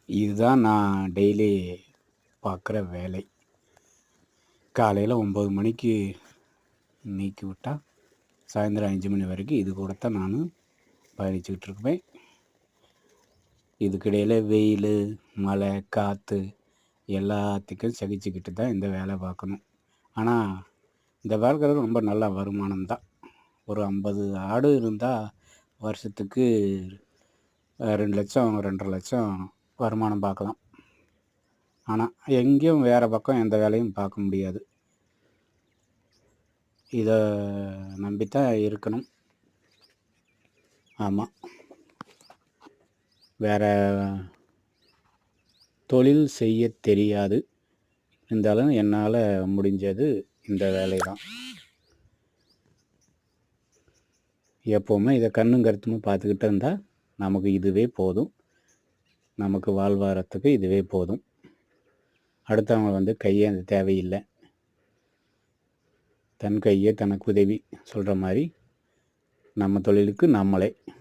இதுதான் நான் டெய்லி பார்க்குற வேலை. காலையில் 9 மணிக்கு நீக்கி விட்டா சாயந்தரம் 5 மணி வரைக்கும் இது கூட தான் நான் பயணிச்சுக்கிட்டு இருப்பேன். இதுக்கிடையில் வெயில், மழை, காற்று எல்லாத்துக்கும் சகிச்சுக்கிட்டு தான் இந்த வேலை பார்க்கணும். ஆனால் இந்த வேலைக்கு ரொம்ப நல்ல வருமானம் தான். ஒரு 50 ஆடு இருந்தால் வருஷத்துக்கு 2 லட்சம் 2.5 லட்சம் வருமானம் பார்க்கலாம். ஆனால் எங்கேயும் வேறு பக்கம் எந்த வேலையும் பார்க்க முடியாது. இதை நம்பித்தான் இருக்கணும். ஆமாம், வேறு தொழில் செய்ய தெரியாது. இருந்தாலும் என்னால் முடிஞ்சது இந்த வேலை தான். எப்போவுமே இதை கண்ணும் கருத்துமாக பார்த்துக்கிட்டு இருந்தால் நமக்கு இதுவே போதும். நமக்கு வாழ்வாரத்துக்கு இதுவே போதும். அடுத்தவங்க கையேந்த தேவையில்லை. தன் கையே தனக்கு உதவி சொல்கிற மாதிரி நம்ம தொழிலுக்கு நம்மளே